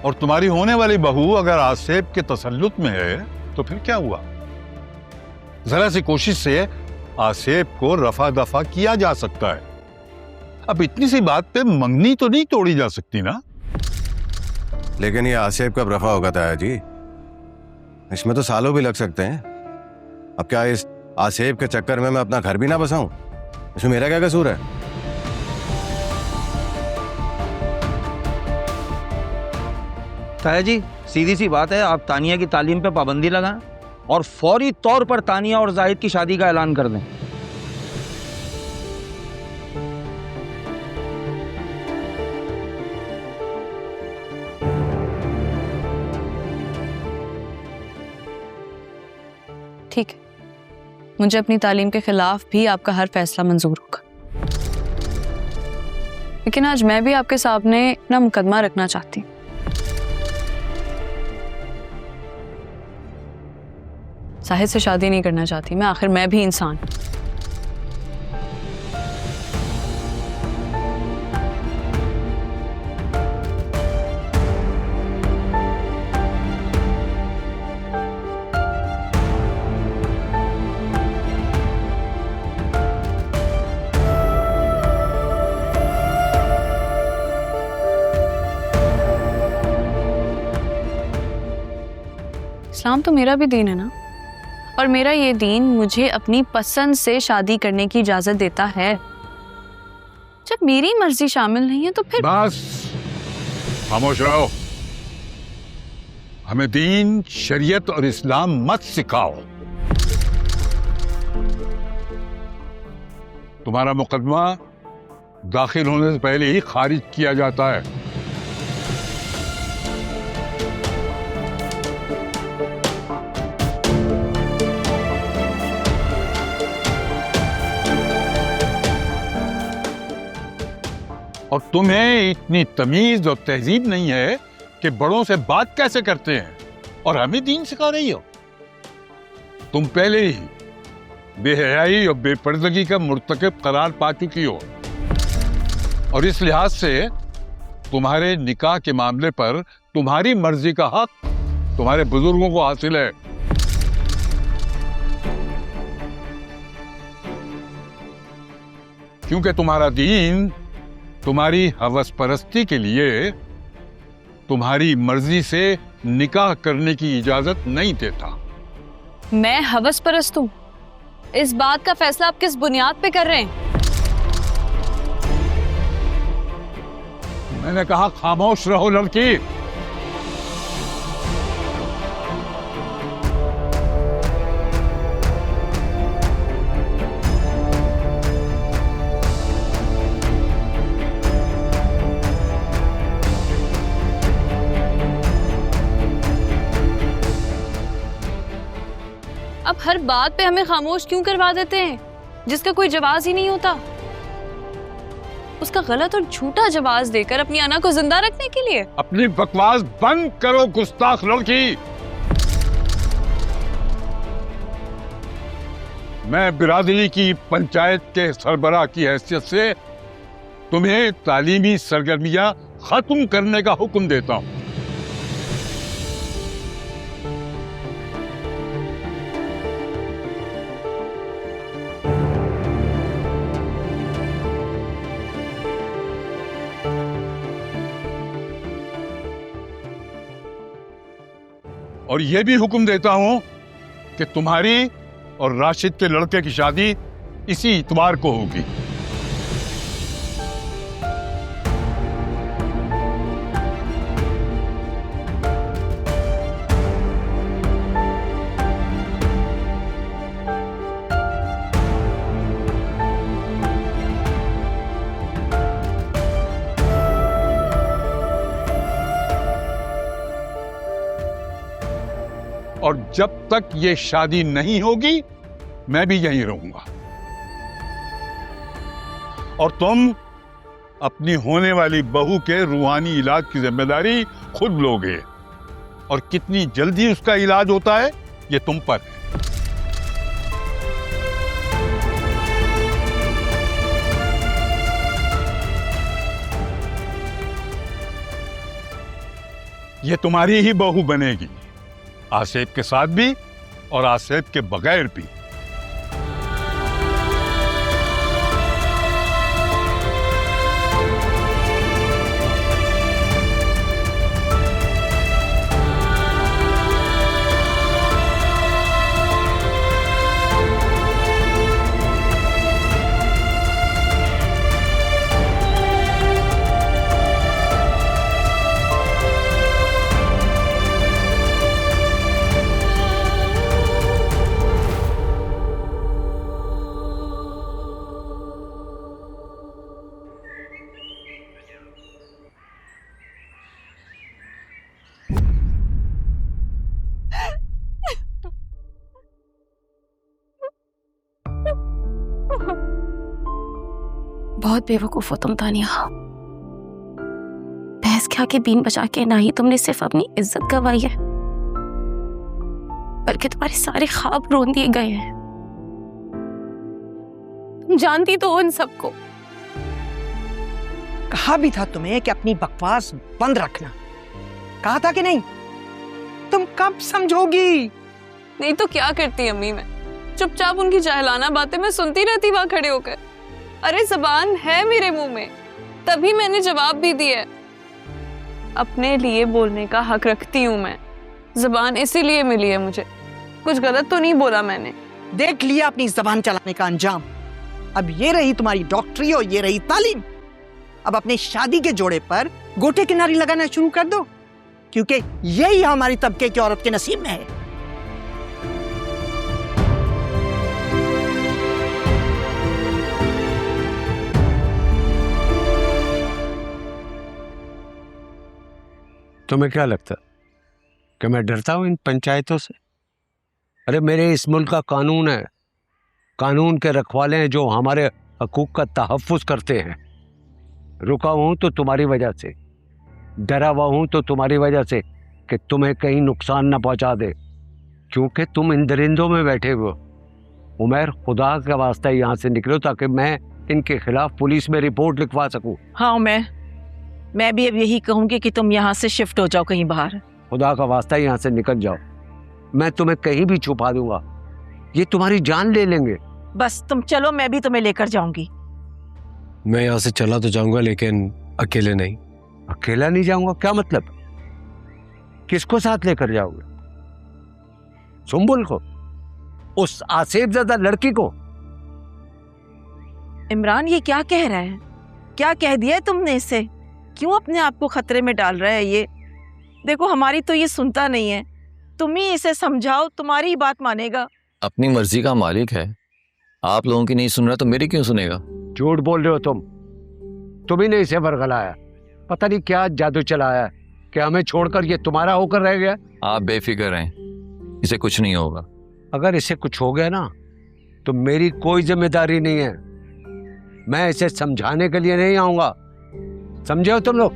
और तुम्हारी होने वाली बहू अगर आसेब के तसल्लुत में है तो फिर क्या हुआ? जरा सी कोशिश से आसेब को रफा दफा किया जा सकता है। अब इतनी सी बात पे मंगनी तो नहीं तोड़ी जा सकती ना। लेकिन ये आसेब कब रफा होगा ताया जी? इसमें तो सालों भी लग सकते हैं। अब क्या इस आसेब के चक्कर में मैं अपना घर भी ना बसाऊं? इसमें मेरा क्या कसूर है? ताया जी, सीधी सी बात है, आप तानिया की तालीम पे पाबंदी लगाएं और फौरी तौर पर तानिया और जाहिद की शादी का ऐलान कर दें। ठीक है, मुझे अपनी तालीम के खिलाफ भी आपका हर फैसला मंजूर होगा, लेकिन आज मैं भी आपके सामने अपना मुकदमा रखना चाहती हूँ। जाहिद से शादी नहीं करना चाहती मैं, आखिर मैं भी इंसान। इस्लाम तो मेरा भी दीन है ना, और मेरा ये दीन मुझे अपनी पसंद से शादी करने की इजाजत देता है। जब मेरी मर्जी शामिल नहीं है तो फिर बस खामोश रहो। हमें दीन, शरीयत और इस्लाम मत सिखाओ। तुम्हारा मुकदमा दाखिल होने से पहले ही खारिज किया जाता है। और तुम्हें इतनी तमीज और तहजीब नहीं है कि बड़ों से बात कैसे करते हैं, और हमें दीन सिखा रही हो। तुम पहले ही बेहयाई और बेपर्दगी का मुर्तकब करार पा चुकी हो, और इस लिहाज से तुम्हारे निकाह के मामले पर तुम्हारी मर्जी का हक तुम्हारे बुजुर्गों को हासिल है। क्योंकि तुम्हारा दीन तुम्हारी हवस परस्ती के लिए तुम्हारी मर्जी से निकाह करने की इजाजत नहीं देता। मैं हवस परस्त हूँ? इस बात का फैसला आप किस बुनियाद पे कर रहे हैं? मैंने कहा खामोश रहो लड़की। अब हर बात पे हमें खामोश क्यों करवा देते हैं, जिसका कोई जवाब ही नहीं होता? उसका गलत और झूठा जवाब देकर अपनी अना को जिंदा रखने के लिए। अपनी बकवास बंद करो गुस्ताख लड़की। मैं बिरादरी की पंचायत के सरबराह की हैसियत से तुम्हें तालीमी सरगर्मियां खत्म करने का हुक्म देता हूं। और यह भी हुक्म देता हूं कि तुम्हारी और राशिद के लड़के की शादी इसी इतवार को होगी। और जब तक ये शादी नहीं होगी मैं भी यहीं रहूंगा, और तुम अपनी होने वाली बहू के रूहानी इलाज की जिम्मेदारी खुद लोगे, और कितनी जल्दी उसका इलाज होता है ये तुम पर है। ये तुम्हारी ही बहू बनेगी, आसेफ के साथ भी और आसेफ के बगैर भी। बहुत बेवकूफ हो तुम तानिया। भैंस के आगे बीन बजा के ना ही तुमने सिर्फ अपनी इज्जत गंवाई है, बल्कि तुम्हारे सारे ख्वाब रोन दिए गए हैं। तुम जानती तो हो इन सबको। कहा भी था तुम्हें कि अपनी बकवास बंद रखना, कहा था कि नहीं? तुम कब समझोगी? नहीं तो क्या करती अम्मी, मैं चुपचाप उनकी जाहिलाना बातें मैं सुनती रहती वहां खड़े होकर। अरे जबान है मेरे मुंह में, तभी मैंने जवाब भी दिया। अपने लिए बोलने का हक रखती हूँ मैं, जबान इसीलिए मिली है मुझे। कुछ गलत तो नहीं बोला मैंने। देख लिया अपनी जबान चलाने का अंजाम। अब ये रही तुम्हारी डॉक्टरी और ये रही तालीम। अब अपने शादी के जोड़े पर गोटे किनारी लगाना शुरू कर दो, क्योंकि यही हमारी तबके की औरत के नसीब में है। तुम्हें क्या लगता कि मैं डरता हूं इन पंचायतों से? अरे मेरे इस मुल्क का कानून है, कानून के रखवाले हैं जो हमारे हकूक का तहफ्फुज़ करते हैं। रुका हूं तो तुम्हारी वजह से, डरा हुआ हूं तो तुम्हारी वजह से कि तुम्हें कहीं नुकसान ना पहुंचा दे, क्योंकि तुम इन दरिंदों में बैठे हुए हो। उमर, खुदा का वास्ता यहाँ से निकलो ताकि मैं इनके खिलाफ पुलिस में रिपोर्ट लिखवा सकूं। हाँ मैं भी अब यही कहूंगी कि तुम यहाँ से शिफ्ट हो जाओ कहीं बाहर। खुदा का वास्ता यहाँ से निकल जाओ, मैं तुम्हें कहीं भी छुपा दूंगा, ये तुम्हारी जान ले लेंगे। बस तुम चलो, मैं भी तुम्हें लेकर जाऊंगी। मैं यहाँ से चला तो जाऊंगा, लेकिन अकेले नहीं। अकेला नहीं जाऊंगा? क्या मतलब? किसको साथ लेकर जाओगे? सुंबुल को? उस आसेफ ज़ादा लड़की को? इमरान, ये क्या कह रहा है? क्या कह दिया है तुमने इसे? क्यों अपने आप को खतरे में डाल रहा है ये? देखो, हमारी तो ये सुनता नहीं है, तुम ही इसे समझाओ, तुम्हारी ही बात मानेगा। अपनी मर्जी का मालिक है, आप लोगों की नहीं सुन रहा तो मेरी क्यों सुनेगा? झूठ बोल रहे हो तुम ही ने इसे बरगलाया। पता नहीं क्या जादू चलाया कि हमें छोड़कर ये तुम्हारा होकर रह गया। आप बेफिक्र रहें, इसे कुछ नहीं होगा। अगर इसे कुछ हो गया ना तो मेरी कोई जिम्मेदारी नहीं है। मैं इसे समझाने के लिए नहीं आऊंगा, समझे हो तुम लोग?